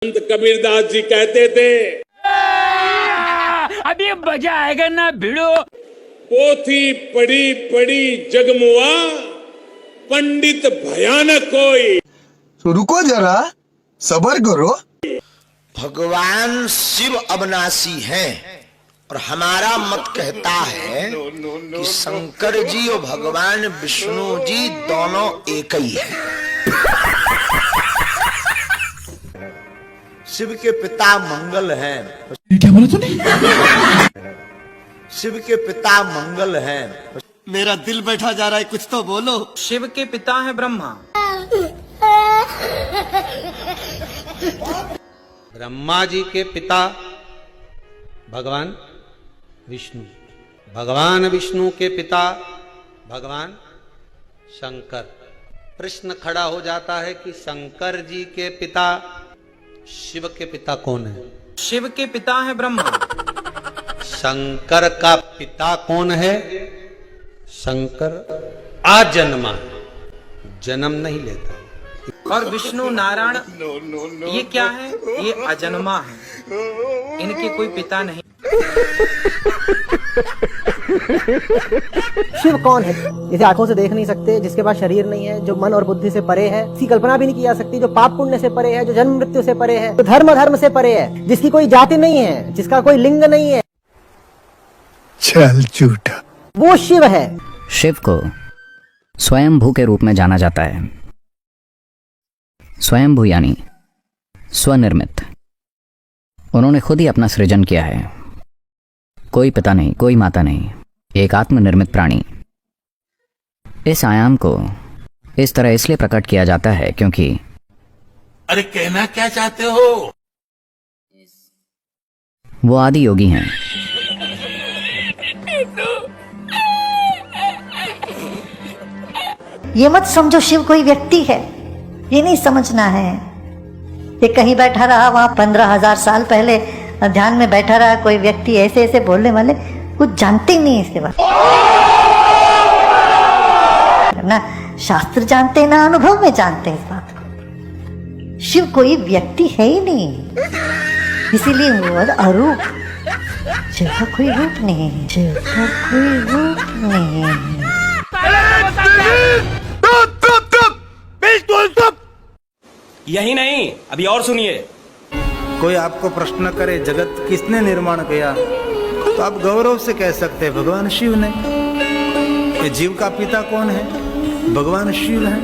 संत कबीरदास जी कहते थे, अभी मजा आएगा ना भिड़ो। पोथी पढ़ी पढ़ी जगमुआ, पंडित भयानक कोई। तो रुको जरा, सबर करो। भगवान शिव अविनाशी हैं और हमारा मत कहता है कि शंकर जी और भगवान विष्णु जी दोनों एक ही हैं। शिव के पिता मंगल हैं। क्या बोला तूने? शिव के पिता मंगल हैं। मेरा दिल बैठा जा रहा है, कुछ तो बोलो। शिव के पिता है ब्रह्मा। ब्रह्मा जी के पिता भगवान विष्णु, भगवान विष्णु के पिता भगवान शंकर। प्रश्न खड़ा हो जाता है कि शंकर जी के पिता शिव के पिता कौन है? शिव के पिता है ब्रह्मा। शंकर का पिता कौन है? शंकर आजन्मा, जन्म नहीं लेता। और विष्णु नारायण ये क्या है? ये अजन्मा है, इनके कोई पिता नहीं। शिव कौन है? जिसे आंखों से देख नहीं सकते, जिसके पास शरीर नहीं है, जो मन और बुद्धि से परे है, इसकी कल्पना भी नहीं की जा सकती, जो पाप पुण्य से परे है, जो जन्म मृत्यु से परे है, जो धर्म से परे है, जिसकी कोई जाति नहीं है, जिसका कोई लिंग नहीं है। चल झूठा। वो शिव है। शिव को स्वयंभू के रूप में जाना जाता है। स्वयंभू यानी स्वनिर्मित। उन्होंने खुद ही अपना सृजन किया है। कोई पिता नहीं, कोई माता नहीं, एक आत्मनिर्मित प्राणी। इस आयाम को इस तरह इसलिए प्रकट किया जाता है क्योंकि अरे कहना क्या चाहते हो? वो आदि योगी हैं। ये मत समझो शिव कोई व्यक्ति है, ये नहीं समझना है। ये कहीं बैठा रहा, वहां 15,000 साल पहले ध्यान में बैठा रहा कोई व्यक्ति, ऐसे ऐसे बोलने वाले कुछ जानते ही नहीं इसके बारे में। ना शास्त्र जानते हैं ना अनुभव में जानते हैं इस बात को। शिव कोई व्यक्ति है ही नहीं, इसीलिए वो अरूप। शिव का कोई रूप नहीं है, शिव का कोई रूप नहीं है। यही नहीं, अभी और सुनिए। कोई आपको प्रश्न करे जगत किसने निर्माण किया, तो आप गौरव से कह सकते हैं भगवान शिव ने। ये जीव का पिता कौन है? भगवान शिव है।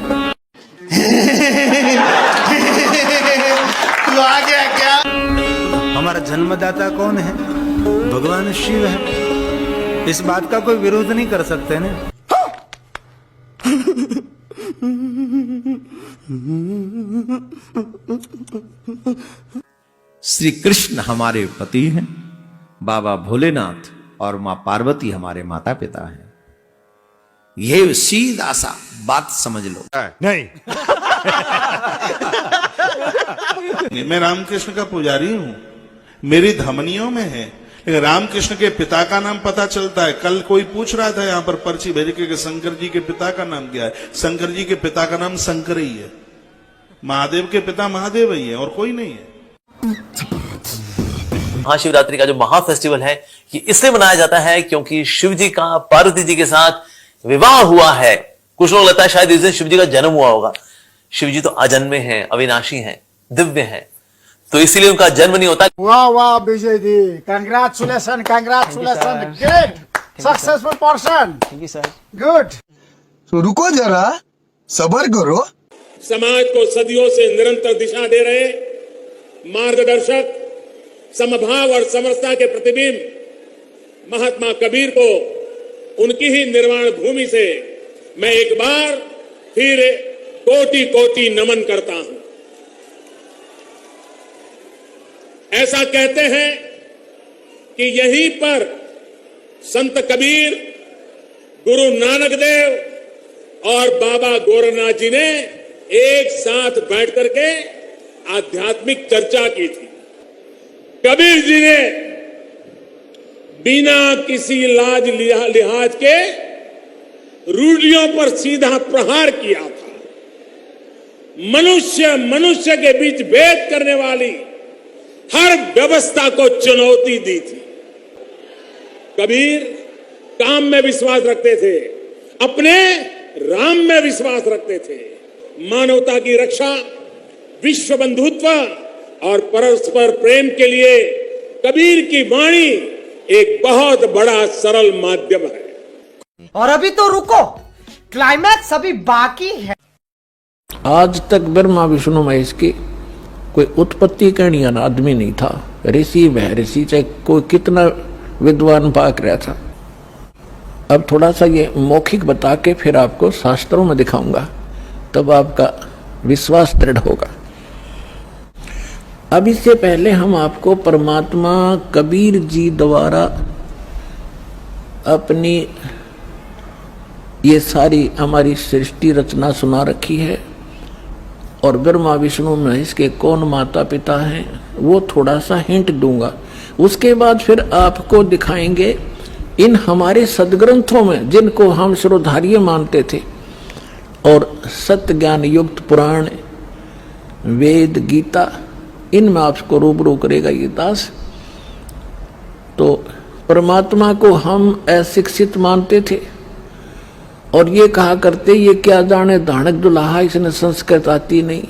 तू आ गया क्या? हमारा जन्मदाता कौन है? भगवान शिव है। इस बात का कोई विरोध नहीं कर सकते ना। श्री कृष्ण हमारे पति हैं, बाबा भोलेनाथ और मां पार्वती हमारे माता पिता हैं। ये सीधा सा बात समझ लो। नहीं। मैं रामकृष्ण का पुजारी हूं, मेरी धमनियों में है, लेकिन रामकृष्ण के पिता का नाम पता चलता है। कल कोई पूछ रहा था यहाँ पर पर्ची भेज के शंकर जी के पिता का नाम क्या है? शंकर जी के पिता का नाम शंकर ही है। महादेव के पिता महादेव ही है और कोई नहीं है। महाशिवरात्रि का जो महा फेस्टिवल है ये इसलिए मनाया जाता है क्योंकि शिव जी का पार्वती जी के साथ विवाह हुआ है। कुछ लोग लगता है शायद इस दिन शिव जी का जन्म हुआ होगा। शिव जी तो अजन्मे हैं, अविनाशी हैं, दिव्य हैं, तो इसीलिए उनका जन्म नहीं होता। वाह वाह Vijay ji, congratulation congratulation, great successful person. Thank you sir. Good. तो रुको जरा, सबर करो। समाज को सदियों से निरंतर दिशा दे रहे मार्गदर्शक, समभाव और समरसता के प्रतिबिंब महात्मा कबीर को उनकी ही निर्वाण भूमि से मैं एक बार फिर कोटि कोटि नमन करता हूं। ऐसा कहते हैं कि यहीं पर संत कबीर, गुरु नानक देव और बाबा गोरखनाथ जी ने एक साथ बैठ करके आध्यात्मिक चर्चा की थी। कबीर जी ने बिना किसी लाज लिहाज के रूढ़ियों पर सीधा प्रहार किया था। मनुष्य मनुष्य के बीच भेद करने वाली हर व्यवस्था को चुनौती दी थी। कबीर काम में विश्वास रखते थे, अपने राम में विश्वास रखते थे। मानवता की रक्षा, विश्व बंधुत्व और परस्पर प्रेम के लिए कबीर की वाणी एक बहुत बड़ा सरल माध्यम है। और अभी तो रुको, क्लाइमैक्स अभी बाकी है। आज तक ब्रह्मा विष्णु महेश की कोई उत्पत्ति करने वाला आदमी नहीं था। ऋषि वह ऋषि, चाहे कोई कितना विद्वान पाक रहा था। अब थोड़ा सा ये मौखिक बता के फिर आपको शास्त्रों में दिखाऊंगा, तब आपका विश्वास दृढ़ होगा। अब इससे पहले हम आपको परमात्मा कबीर जी द्वारा अपनी ये सारी हमारी सृष्टि रचना सुना रखी है, और ब्रह्मा विष्णु महेश के कौन माता पिता हैं वो थोड़ा सा हिंट दूंगा। उसके बाद फिर आपको दिखाएंगे इन हमारे सदग्रंथों में, जिनको हम श्रोधार्य मानते थे, और सत्य ज्ञान युक्त पुराण, वेद, गीता, इनमें आपको रूबरू करेगा ये दास। तो परमात्मा को हम अशिक्षित मानते थे और ये कहा करते ये क्या जाने धानक दुल्हा, इसने संस्कृत आती नहीं,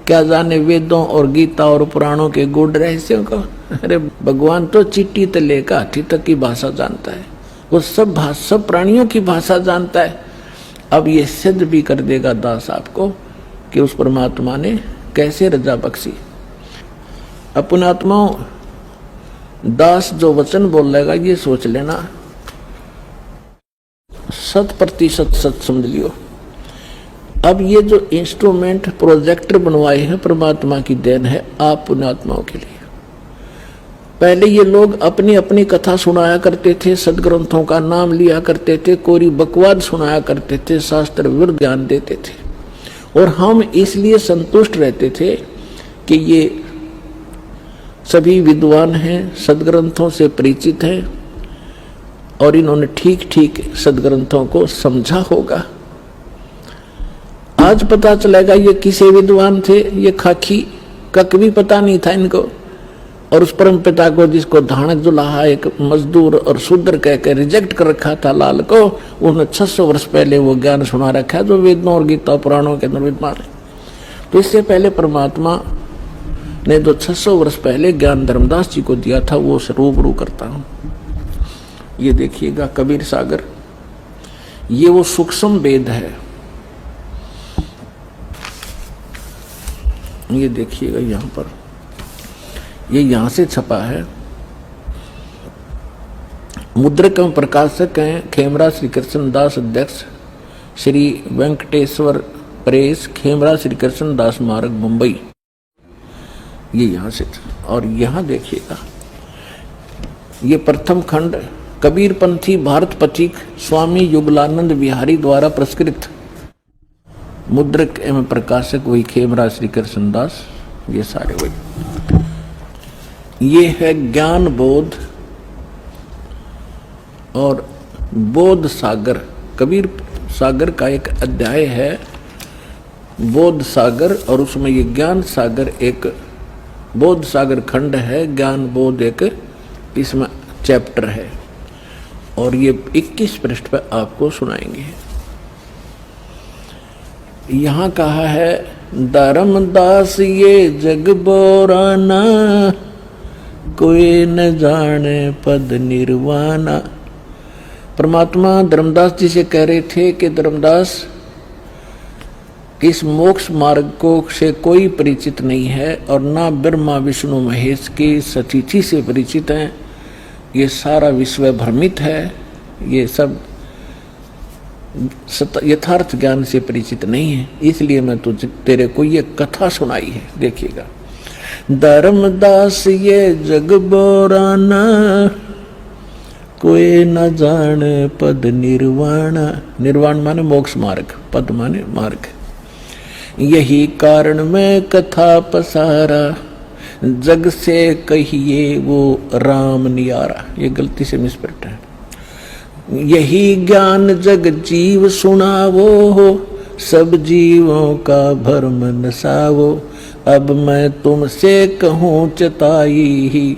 क्या जाने वेदों और गीता और पुराणों के गूढ़ रहस्यों को। अरे भगवान तो चिट्टी से लेकर हाथी तक की भाषा जानता है, वो सब प्राणियों की भाषा जानता है। अब ये सिद्ध भी कर देगा दास आपको कि उस परमात्मा ने कैसे रजा बख्शी। अपने आत्माओं, दास जो वचन बोलेगा ये सोच लेना 100% सच समझ लियो। अब ये जो इंस्ट्रूमेंट प्रोजेक्टर बनवाए हैं परमात्मा की देन है आप पुण्यात्माओं के लिए। पहले ये लोग अपनी अपनी कथा सुनाया करते थे, सदग्रंथों का नाम लिया करते थे, कोरी बकवाद सुनाया करते थे, शास्त्र विरुद्ध ज्ञान देते थे, और हम इसलिए संतुष्ट रहते थे कि ये सभी विद्वान हैं, सदग्रंथों से परिचित हैं और इन्होंने ठीक ठीक सदग्रंथों को समझा होगा। आज पता चलेगा ये किसे विद्वान थे, ये खाकी कक भी पता नहीं था इनको, और उस परम पिता को जिसको धानक दुल्हा एक मजदूर और शूद्र कहकर रिजेक्ट कर रखा था लाल को, उन्होंने 600 वर्ष पहले वो ज्ञान सुना रखा है जो वेदों और गीता पुराणों के अंदर विद्वान है। तो इससे पहले परमात्मा ने जो 600 वर्ष पहले ज्ञान धर्मदास जी को दिया था वो रूबरू करता हूं। ये देखिएगा कबीर सागर, ये वो सूक्ष्म वेद है। ये देखिएगा यहां पर, ये यहां से छपा है। मुद्रक एवं प्रकाशक हैं खेमरा श्री कृष्ण दास, अध्यक्ष श्री वेंकटेश्वर प्रेस, खेमरा श्री कृष्ण दास मार्ग, मुंबई। ये यहां से, और यहां देखिएगा ये प्रथम खंड कबीर पंथी भारत पथिक स्वामी युगलानंद बिहारी द्वारा प्रस्कृत, मुद्रक एवं प्रकाशक वही खेमरा श्री कृष्ण दास, ये सारे वही। ये है ज्ञान बोध और बोध सागर, कबीर सागर का एक अध्याय है बोध सागर, और उसमें ये ज्ञान सागर एक बोध सागर खंड है, ज्ञान बोध एक इसमें चैप्टर है, और ये 21 पृष्ठ पर आपको सुनाएंगे। यहां कहा है धर्मदास ये जग बोराना, कोई न जाने पद निर्वाणा। परमात्मा धर्मदास जी से कह रहे थे कि धर्मदास इस मोक्ष मार्ग को से कोई परिचित नहीं है, और ना ब्रह्मा विष्णु महेश की सतिथि से परिचित हैं। ये सारा विश्व भ्रमित है, ये सब यथार्थ ज्ञान से परिचित नहीं है, इसलिए मैं तुझे तेरे को ये कथा सुनाई है। देखिएगा, धर्मदास ये जग बोराना, कोई न जाने पद निर्वाण। निर्वाण माने मोक्ष मार्ग, पद माने मार्ग। यही कारण मैं कथा पसारा, जग से कहिए वो राम नियारा। ये गलती से मिसप्रिंट है। यही ज्ञान जग जीव सुनावो, सब जीवों का भरम नसावो। अब मैं तुमसे कहूँ चताई ही,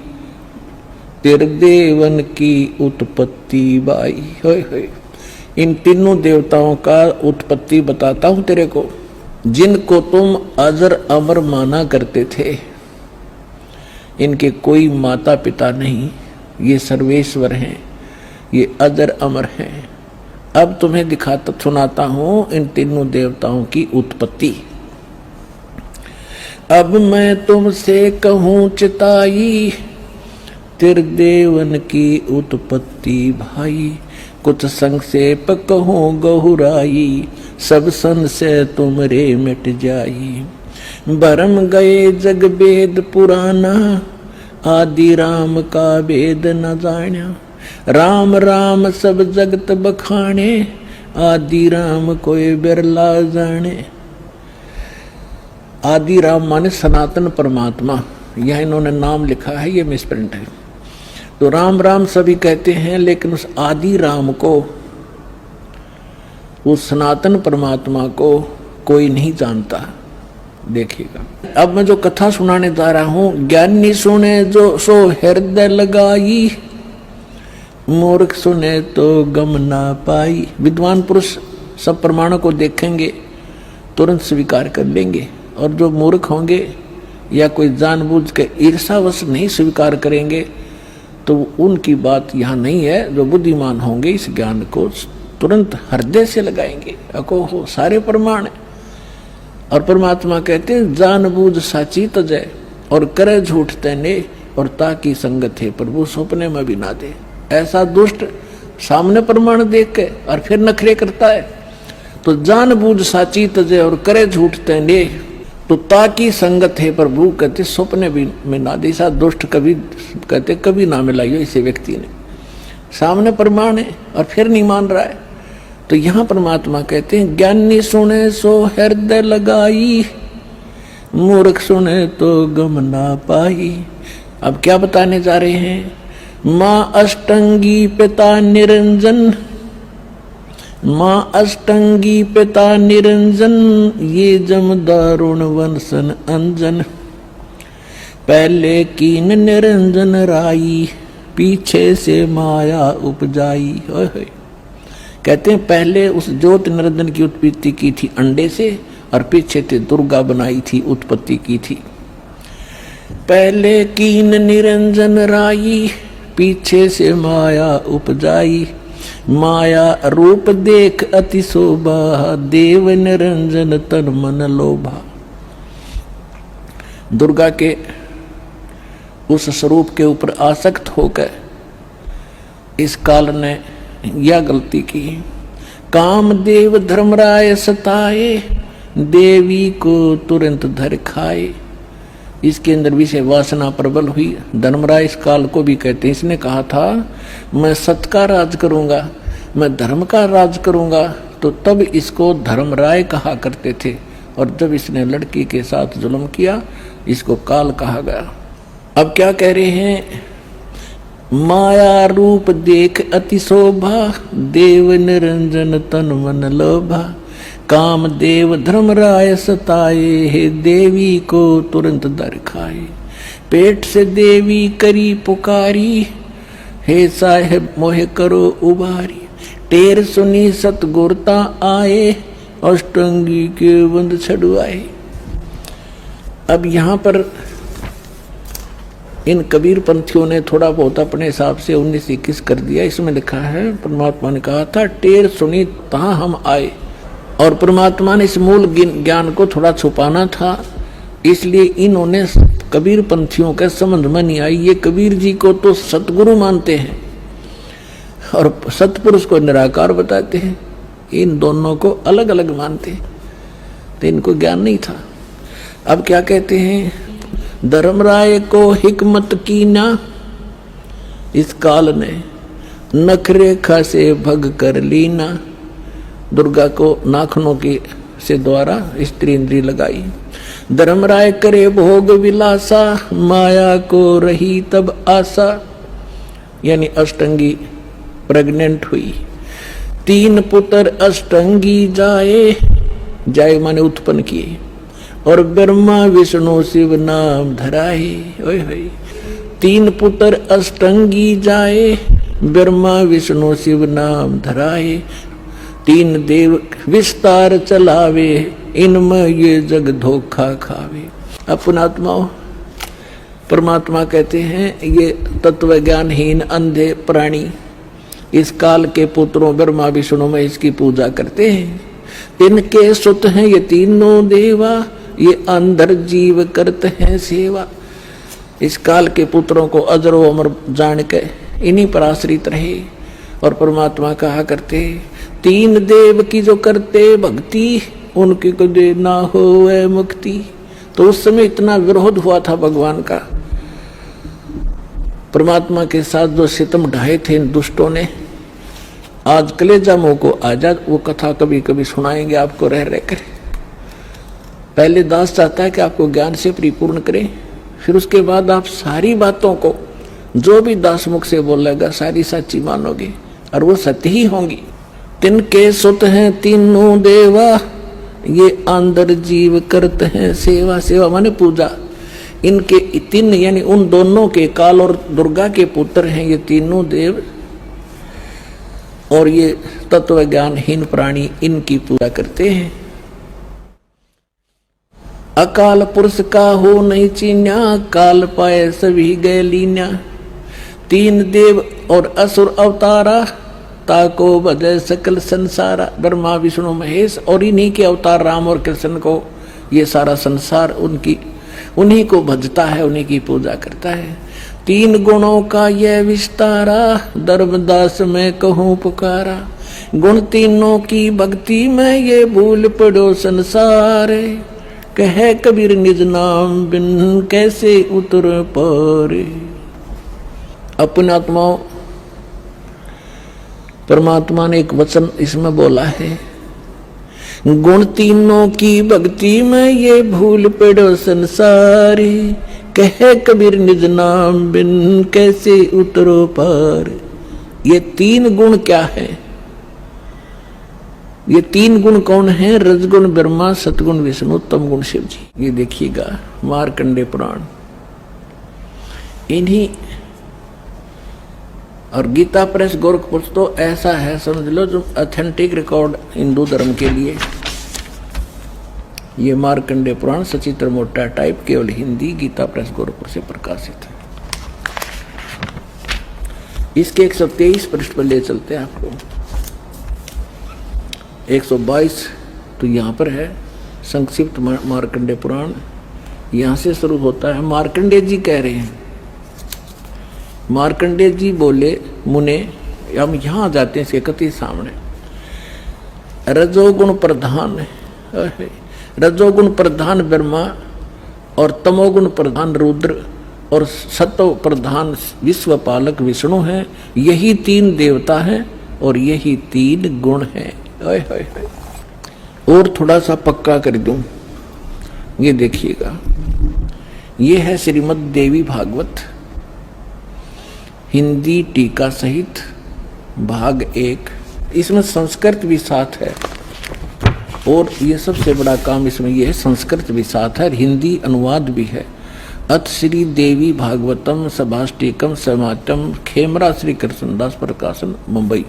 तेरे देवन की उत्पत्ति बाई। होय होय, इन तीनों देवताओं का उत्पत्ति बताता हूं तेरे को, जिनको तुम अजर अमर माना करते थे। इनके कोई माता पिता नहीं, ये सर्वेश्वर हैं, ये अजर अमर हैं। अब तुम्हें दिखाता सुनाता हूं इन तीनों देवताओं की उत्पत्ति। अब मैं तुमसे कहूँ चिताई, तेरे देवन की उत्पत्ति भाई। कुछ संक्षेप कहूँ गहुराई, सब संशय तुमरे मिट जाई। भरम गए जग वेद पुराना, आदि राम का वेद न जाना। राम राम सब जगत बखाने, आदि राम कोई बिरला जाने। आदि राम माने सनातन परमात्मा, यह इन्होंने नाम लिखा है, ये मिसप्रिंट है। तो राम राम सभी कहते हैं, लेकिन उस आदि राम को, उस सनातन परमात्मा को कोई नहीं जानता। देखिएगा, अब मैं जो कथा सुनाने जा रहा हूं, ज्ञानी सुने जो सो हृदय लगाई, मूर्ख सुने तो गम ना पाई। विद्वान पुरुष सब प्रमाणों को देखेंगे, तुरंत स्वीकार कर लेंगे, और जो मूर्ख होंगे या कोई जानबूझ के ईर्षावश नहीं स्वीकार करेंगे, तो उनकी बात यहाँ नहीं है। जो बुद्धिमान होंगे इस ज्ञान को तुरंत हृदय से लगाएंगे, अको हो सारे प्रमाण। और परमात्मा कहते हैं, जानबूझ साची तजय और करे झूठ तैने, और ताकि संगत है प्रभु सपने में भी ना दे। ऐसा दुष्ट सामने प्रमाण देख के और फिर नखरे करता है। तो जानबूझ साची तजय और करे झूठ तैने, तो ताकि संगत है प्रभु कहते सपने भी में ना दे। ऐसा दुष्ट कभी कहते कभी ना मिलाइयो इसे व्यक्ति ने। सामने प्रमाण है और फिर नहीं मान रहा है। तो यहाँ परमात्मा कहते हैं, ज्ञानी सुने सो हृदय लगाई, मूर्ख सुने तो गम ना पाई। अब क्या बताने जा रहे हैं? माँ अष्टंगी पिता निरंजन, माँ अष्टंगी पिता निरंजन, ये जम दारुण वंशन अंजन। पहले कीन निरंजन राई, पीछे से माया उपजाई। कहते हैं पहले उस ज्योत निरंजन की उत्पत्ति की थी अंडे से, और पीछे से दुर्गा बनाई थी, उत्पत्ति की थी। पहले कीन निरंजन राई, पीछे से माया उपजाई। माया रूप देख अति शोभा, देव निरंजन तन मन लोभा। दुर्गा के उस स्वरूप के ऊपर आसक्त होकर इस काल ने यह गलती की। कामदेव धर्मराय सताए, देवी को तुरंत धर खाए। इसके अंदर भी से वासना प्रबल हुई। धर्मराय इस काल को भी कहते हैं, इसने कहा था मैं सत का राज करूंगा, मैं धर्म का राज करूंगा, तो तब इसको धर्मराय कहा करते थे। और जब इसने लड़की के साथ जुल्म किया, इसको काल कहा गया। अब क्या कह रहे हैं? माया रूप देख अति शोभा, देव निरंजन तन मन लोभा। कामदेव धर्मराय सताए, हे देवी को तुरंत दर खाए। पेट से देवी करी पुकारी, हे साहेब मोहे करो उबारी। टेर सुनी सतगुरता आए, अष्टंगी के बंद छड़वाए। अब यहाँ पर इन कबीर पंथियों ने थोड़ा बहुत अपने हिसाब से 19-21 कर दिया। इसमें लिखा है, परमात्मा ने कहा था टेर सुनी तहाँ हम आए, और परमात्मा ने इस मूल ज्ञान को थोड़ा छुपाना था, इसलिए इन्होंने कबीर पंथियों के समझ में नहीं आई। ये कबीर जी को तो सतगुरु मानते हैं और सतपुरुष को निराकार बताते हैं, इन दोनों को अलग अलग मानते हैं, तो इनको ज्ञान नहीं था। अब क्या कहते हैं? धर्मराय को हिकमत की ना, इस काल ने नखरेखा से भग कर लीना। दुर्गा को नाखनों की से द्वारा स्त्री इंद्री लगाई। धर्मराय करे भोग विलासा, माया को रही तब आशा। यानी अष्टंगी प्रेग्नेंट हुई। 3 पुत्र अष्टंगी जाए, जाए माने उत्पन्न किए, और ब्रह्मा विष्णु शिव नाम धराए। ओए होए, 3 पुत्र अष्टंगी जाए, ब्रह्मा विष्णु शिव नाम धराए। 3 देव विस्तार चलावे, इनमें ये जग धोखा खावे। अपनात्माओं, परमात्मा कहते हैं ये तत्व ज्ञानहीन अंधे प्राणी इस काल के पुत्रों ब्रह्मा विष्णु में इसकी पूजा करते हैं। इनके सुत हैं ये तीनों देवा, ये अंदर जीव करते हैं सेवा। इस काल के पुत्रों को अजरो अमर जान के इन्हीं पर आश्रित रहे। और परमात्मा कहा करते 3 देव की जो करते भक्ति, उनकी कदे ना होवे मुक्ति। तो उस समय इतना विरोध हुआ था भगवान का, परमात्मा के साथ जो सितम ढाए थे इन दुष्टों ने। आज कलेजा मुंह को आजाद, वो कथा कभी कभी सुनाएंगे आपको रह रहकर। पहले दास चाहता है कि आपको ज्ञान से परिपूर्ण करें, फिर उसके बाद आप सारी बातों को जो भी दास मुख से बोलेगा सारी सच्ची मानोगे और वो सत्य ही होंगी। तिनके सुत हैं तीनों देवा, ये अंदर जीव करते हैं सेवा। सेवा माने पूजा। इनके 3 यानी उन दोनों के, काल और दुर्गा के पुत्र हैं ये तीनों देव, और ये तत्व ज्ञानहीन प्राणी इनकी पूजा करते हैं। अकाल पुरुष का हो नहीं चीन्या, काल पाए सभी गए लीन्या। 3 देव और असुर अवतारा, ताको बजे सकल संसारा। ब्रह्मा विष्णु महेश और इन्हीं के अवतार राम और कृष्ण को ये सारा संसार उन्हीं को भजता है, उन्हीं की पूजा करता है। 3 गुणों का यह विस्तारा, धर्मदास में कहूँ पुकारा। गुण तीनों की भक्ति में ये भूल पड़ो संसार। कहे कबीर निज नाम बिन कैसे उतर पारे। अपने आत्माओं, परमात्मा ने एक वचन इसमें बोला है, गुण तीनों की भक्ति में ये भूल पड़ो संसारी। कहे कबीर निज नाम बिन कैसे उतरो पार। ये 3 गुण क्या है? ये 3 गुण कौन है? रजगुण ब्रह्मा, सतगुण विष्णु, तमगुण शिव जी। ये देखिएगा मार्कंडे पुराण। इन्हीं और गीता प्रेस गोरखपुर तो ऐसा है समझ लो जो ऑथेंटिक रिकॉर्ड हिंदू धर्म के लिए। ये मार्कंडे पुराण सचित्र मोटा टाइप केवल हिंदी, गीता प्रेस गोरखपुर से प्रकाशित है। इसके 123 पृष्ठ पर ले चलते हैं आपको। 122 तो यहाँ पर है संक्षिप्त मार्कंडे पुराण, यहाँ से शुरू होता है। मार्कंडे जी कह रहे हैं, मार्कंडे जी बोले मुने, हम यहाँ जाते हैं इसके कति सामने। रजोगुण प्रधान, रजोगुण प्रधान ब्रह्मा और तमोगुण प्रधान रुद्र और सतो प्रधान विश्वपालक विष्णु है। यही 3 देवता हैं और यही 3 गुण हैं। और थोड़ा सा पक्का कर दूं, ये देखिएगा, ये है श्रीमद् देवी भागवत हिंदी टीका सहित भाग 1। इसमें संस्कृत भी साथ है और ये सबसे बड़ा काम इसमें ये है, संस्कृत भी साथ है, हिंदी अनुवाद भी है। अथ श्री देवी भागवतम सभाष्टिकम समातम, खेमरा श्री कृष्णदास प्रकाशन, मुंबई।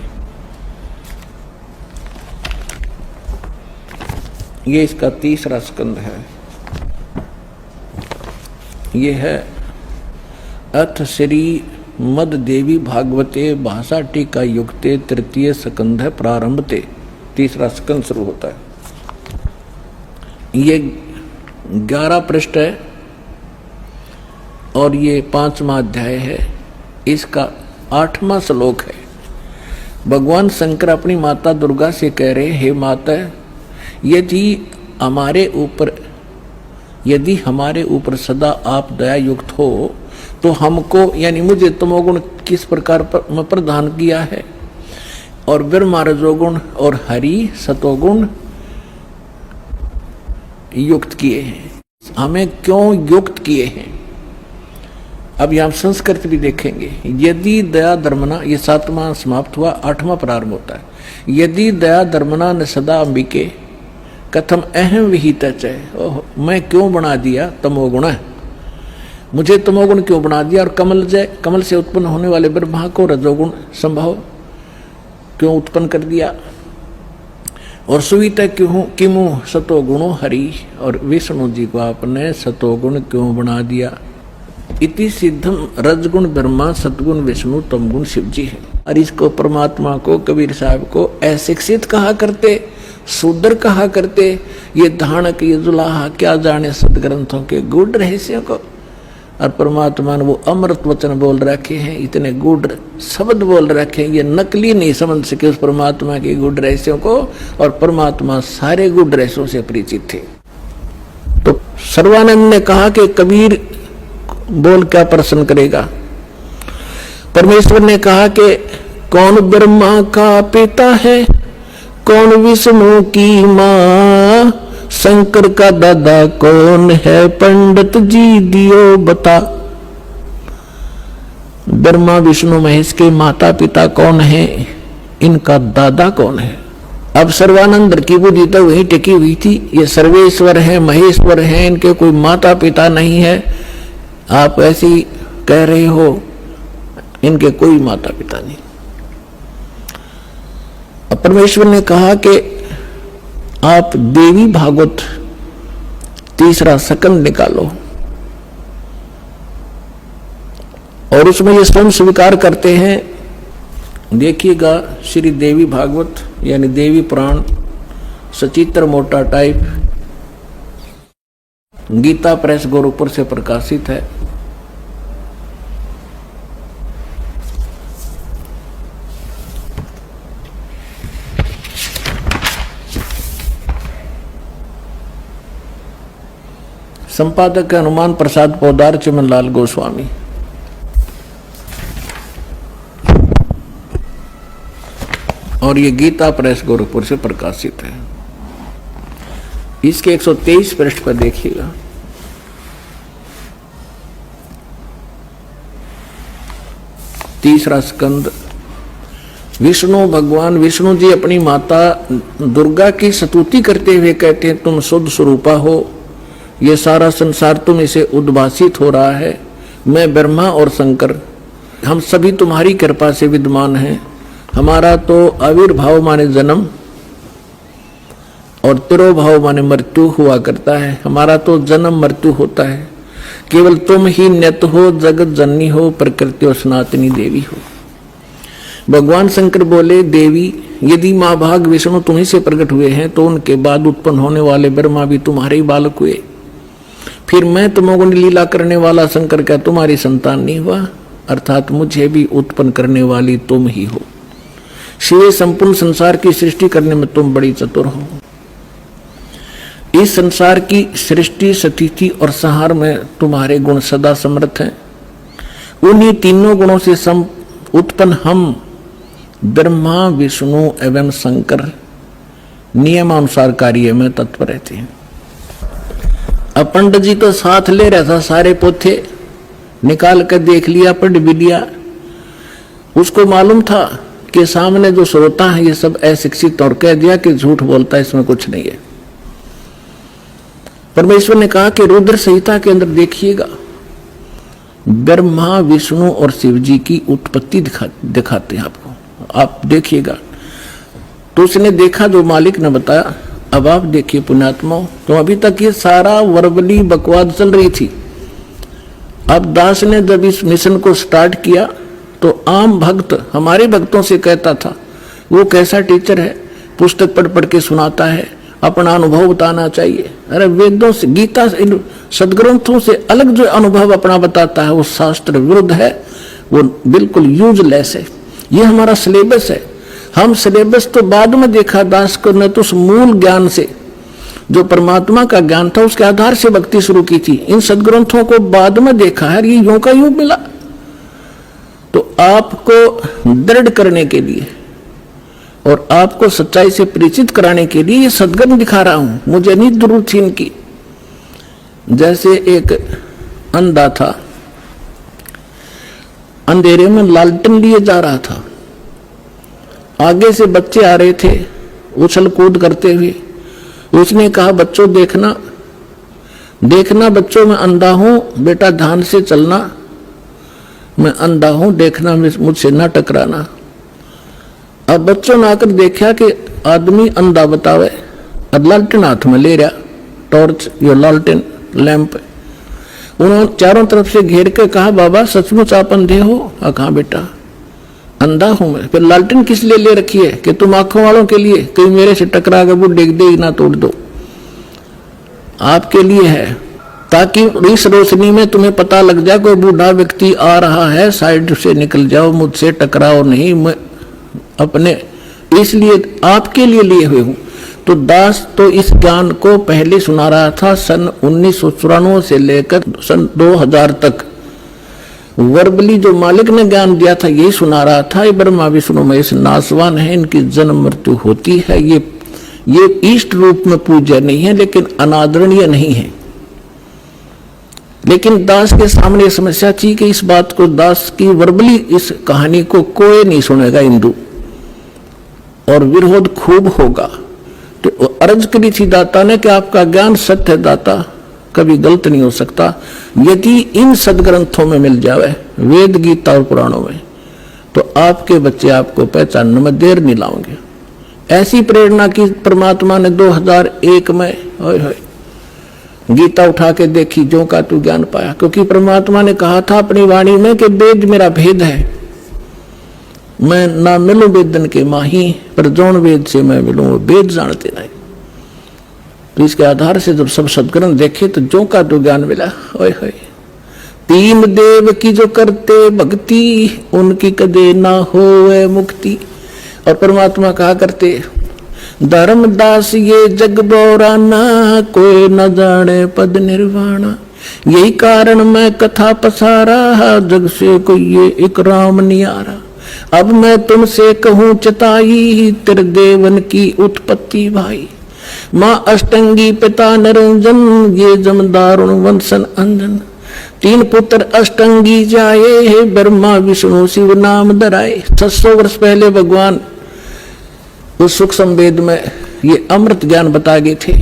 ये इसका 3रा स्कंद है। ये है अथ श्री मद देवी भागवते भाषा टीका युक्ते 3य स्कंध है प्रारंभते। 3रा स्कंद शुरू होता है। ये 11 पृष्ठ है और ये 5वां अध्याय है। इसका 8वां श्लोक है। भगवान शंकर अपनी माता दुर्गा से कह रहे, हे माता, यदि हमारे ऊपर सदा आप दया युक्त हो तो हमको यानी मुझे तमोगुण किस प्रकार में प्रदान किया है, और ब्रह्मा रजोगुण और हरि सतोगुण युक्त किए हैं। हमें क्यों युक्त किए हैं? अब यहां संस्कृत भी देखेंगे। यदि दया धर्मना, ये 7वां समाप्त हुआ, 8वां प्रारंभ होता है। यदि दया धर्मना न सदा अंबिके कथम अहम विहित च, मैं क्यों बना दिया तमोगुण, मुझे तमोगुण क्यों बना दिया, और कमल जय, कमल से उत्पन्न होने वाले ब्रह्मा को रजोगुण संभव क्यों उत्पन्न कर दिया, और सुवित क्यों किमु सतोगुणो हरि, और विष्णु जी को आपने सतोगुण क्यों बना दिया। इति सिद्धम रजगुण ब्रह्मा सतगुण विष्णु तमगुण शिव जी है। और इसको परमात्मा को कबीर साहब को अशिक्षित कहा करते, शूद्र कहा करते, ये धानक ये जुलाहा क्या जाने सदग्रंथों के गूढ़ रहस्यों को। और परमात्मा ने वो अमृत वचन बोल रखे हैं, इतने गूढ़ शब्द बोल रखे हैं, ये नकली नहीं समझ सके उस परमात्मा के गूढ़ रहस्यों को। और परमात्मा सारे गूढ़ रहस्यों से परिचित थे। तो सर्वानंद ने कहा कि कबीर बोल क्या प्रश्न करेगा। परमेश्वर ने कहा कि कौन ब्रह्मा का पिता है, कौन विष्णु की मां, शंकर का दादा कौन है, पंडित जी दियो बता। ब्रह्मा विष्णु महेश के माता पिता कौन है, इनका दादा कौन है। अब सर्वानंद की बुद्धि तो वही टिकी हुई थी, ये सर्वेश्वर है महेश्वर है, इनके कोई माता पिता नहीं है। आप ऐसी कह रहे हो, इनके कोई माता पिता नहीं। अब परमेश्वर ने कहा कि आप देवी भागवत 3रा स्कंद निकालो, और उसमें ये स्वयं स्वीकार करते हैं। देखिएगा श्री देवी भागवत यानी देवी पुराण सचित्र मोटा टाइप, गीता प्रेस गोरखपुर से प्रकाशित है। संपादक है हनुमान प्रसाद पोदार चिमन लाल गोस्वामी। और ये गीता प्रेस गोरखपुर से प्रकाशित है। इसके 123 पृष्ठ पर देखिएगा। तीसरा स्कंद। विष्णु भगवान विष्णु जी अपनी माता दुर्गा की स्तुति करते हुए कहते हैं, तुम शुद्ध स्वरूपा हो, ये सारा संसार तुम इसे उद्भासित हो रहा है। मैं ब्रह्मा और शंकर हम सभी तुम्हारी कृपा से विद्यमान हैं। हमारा तो आविर्भाव माने जन्म और तिरोभाव माने मृत्यु हुआ करता है। हमारा तो जन्म मृत्यु होता है, केवल तुम ही नित्य हो, जगत जननी हो, प्रकृति और सनातनी देवी हो। भगवान शंकर बोले, देवी यदि माँ भाग विष्णु तुम्ही से प्रकट हुए हैं तो उनके बाद उत्पन्न होने वाले ब्रह्मा भी तुम्हारे ही बालक हुए। फिर मैं तमोगुण लीला करने वाला शंकर क्या तुम्हारी संतान नहीं हुआ? अर्थात मुझे भी उत्पन्न करने वाली तुम ही हो। शिवे संपूर्ण संसार की सृष्टि करने में तुम बड़ी चतुर हो। इस संसार की सृष्टि स्थिति और संहार में तुम्हारे गुण सदा समर्थ हैं। उन्हीं तीनों गुणों से उत्पन्न हम ब्रह्मा विष्णु एवं शंकर नियमानुसार कार्य में तत्पर रहते हैं। अब पंडित जी तो साथ ले रहा था, सारे पोथे निकाल कर देख लिया, पढ़ भी लिया। उसको मालूम था कि सामने जो श्रोता है ये सब अशिक्षित, और कह दिया कि झूठ बोलता है, इसमें कुछ नहीं है। परमेश्वर ने कहा कि रुद्र संहिता के अंदर देखिएगा, ब्रह्मा विष्णु और शिव जी की उत्पत्ति दिखाते हैं आपको, आप देखिएगा। तो उसने देखा जो मालिक ने बताया। अब आप देखिए पुण्यात्मा, तो अभी तक ये सारा वर्बली बकवाद चल रही थी। अब दास ने जब इस मिशन को स्टार्ट किया तो आम भक्त हमारे भक्तों से कहता था, वो कैसा टीचर है, पुस्तक पढ़ पढ़ के सुनाता है, अपना अनुभव बताना चाहिए। अरे वेदों से, गीता से, सदग्रंथों से अलग जो अनुभव अपना बताता है वो शास्त्र विरुद्ध है, वो बिल्कुल यूजलेस है। ये हमारा सिलेबस है। हम सिलेबस तो बाद में देखा दास को, न तो उस मूल ज्ञान से जो परमात्मा का ज्ञान था उसके आधार से भक्ति शुरू की थी। इन सदग्रंथों को बाद में देखा है, ये यूं का यूं मिला। तो आपको दृढ़ करने के लिए और आपको सच्चाई से परिचित कराने के लिए ये सदग्रंथ दिखा रहा हूं। मुझे नहीं जरूरत थी इनकी। जैसे एक अंधा था, अंधेरे में लालटेन लिए जा रहा था, आगे से बच्चे आ रहे थे उछल कूद करते हुए, उसने कहा बच्चों देखना देखना बच्चों मैं अंधा हूं, बेटा ध्यान से चलना, मैं अंधा हूं, देखना मुझसे ना टकराना। अब बच्चों ने आकर देखा कि आदमी अंधा बतावे और लालटेन हाथ में ले रहा, टॉर्च या लालटेन लैंप। उन्होंने चारों तरफ से घेर के कहा बाबा सचमुच आप अंधे हो? कहा बेटा अंधा हूं मैं। फिर लालटेन किस लिए ले रखी है? कि तुम आंखों वालों के लिए, कहीं मेरे से टकरा कर वो डेग दे ना तोड़ दो, आपके लिए है, ताकि इस रोशनी में तुम्हें पता लग जाए कोई बूढ़ा व्यक्ति आ रहा है, साइड से निकल जाओ, मुझसे टकराओ नहीं, मैं अपने इसलिए आपके लिए हुए हूं। तो दास तो इस ज्ञान को पहले सुना रहा था सन 1994 से लेकर सन 2000 तक। वर्बली जो मालिक ने ज्ञान दिया था यही सुना रहा था, ये ब्रह्मा विष्णु महेश नासवान है, इनकी जन्म मृत्यु होती है, ये इष्ट रूप में पूज्य नहीं है लेकिन अनादरणीय नहीं है। लेकिन दास के सामने समस्या थी कि इस बात को, दास की वर्बली इस कहानी को कोई नहीं सुनेगा हिंदू, और विरोध खूब होगा। तो अर्ज करी थी दाता ने कि आपका ज्ञान सत्य है दाता, कभी गलत नहीं हो सकता, यदि इन सदग्रंथों में मिल जावे, वेद गीता और पुराणों में, तो आपके बच्चे आपको पहचानने में देर नहीं लाओगे। ऐसी प्रेरणा की परमात्मा ने 2001 में गीता उठा के देखी, जो का तू ज्ञान पाया, क्योंकि परमात्मा ने कहा था अपनी वाणी में कि वेद मेरा भेद है, मैं ना मिलूं वेदन के माही, पर जौन वेद से मैं मिलूं वो वेद जानते नहीं। तो इसके आधार से जब सब सदग्रंथ देखे तो जो का तो ज्ञान मिला। ओए होए, तीन देव की जो करते भक्ति, उनकी कदे ना होवे मुक्ति। और परमात्मा कहा करते धर्मदास ये जग बोराना, कोई न जाने पद निर्वाणा, यही कारण मैं कथा पसारा, जग से कोई ये इकराम नियारा। अब मैं तुमसे कहूँ चताई, तेरे देवन की उत्पत्ति भाई, माँ अष्टंगी पिता निरंजन, ये जमदारुण वंशन अंजन। तीन पुत्र अष्टंगी जाए, ब्रह्मा विष्णु शिव नाम धराए। 600 वर्ष पहले भगवान उस सुख संवेद में ये अमृत ज्ञान बता गए थे,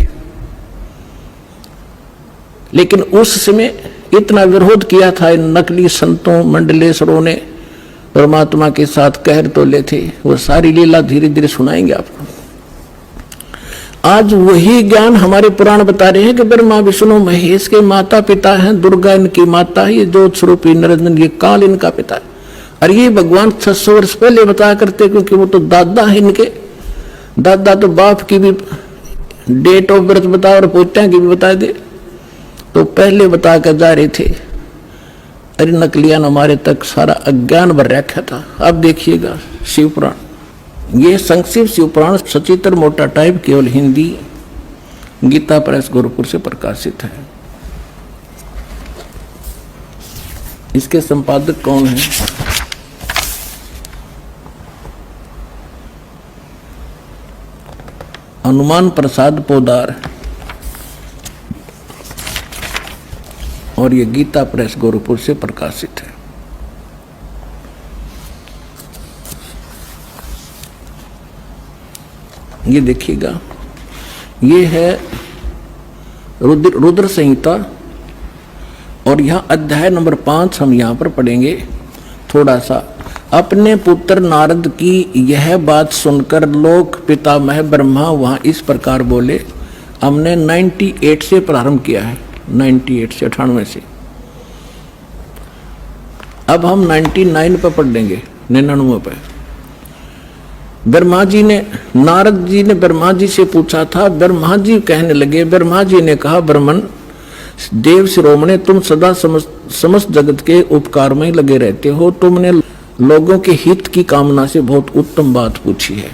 लेकिन उस समय इतना विरोध किया था इन नकली संतों मंडलेश्वरों ने, परमात्मा के साथ कहर तो ले थे। वो सारी लीला धीरे धीरे सुनाएंगे आपको। आज वही ज्ञान हमारे पुराण बता रहे हैं कि ब्रह्मा विष्णु महेश के माता पिता हैं, दुर्गा इनकी माता है, ये ज्योत स्वरूपी निरंजन ये काल इनका पिता है। और ये भगवान 600 वर्ष पहले बताया करते, क्योंकि वो तो दादा है इनके, दादा तो बाप की भी डेट ऑफ बर्थ बता और पोत्या की भी बता दे, तो पहले बता कर जा रहे थे। अरे नकलियान हमारे तक सारा अज्ञान भर रखा था। अब देखिएगा शिव पुराण, ये संक्षिप्त शिव पुराण सचित्र मोटा टाइप केवल हिंदी, गीता प्रेस गोरखपुर से प्रकाशित है। इसके संपादक कौन है? हनुमान प्रसाद पोदार, और ये गीता प्रेस गोरखपुर से प्रकाशित है। ये देखिएगा, ये है रुद्र संहिता, और यहाँ अध्याय नंबर 5 हम यहाँ पर पढ़ेंगे थोड़ा सा। अपने पुत्र नारद की यह बात सुनकर लोक पितामह ब्रह्मा वहाँ इस प्रकार बोले। हमने 98 से प्रारंभ किया है, 98 से 98 से, अब हम 99 पर पढ़ लेंगे, 99 पर। ब्रह्मा जी ने, नारद जी ने ब्रह्मा जी से पूछा था। ब्रह्मा जी कहने लगे, ब्रह्मा जी ने कहा, ब्रह्मन देव शिरोमणि, तुम सदा समस्त जगत के उपकार में लगे रहते हो, तुमने लोगों के हित की कामना से बहुत उत्तम बात पूछी है।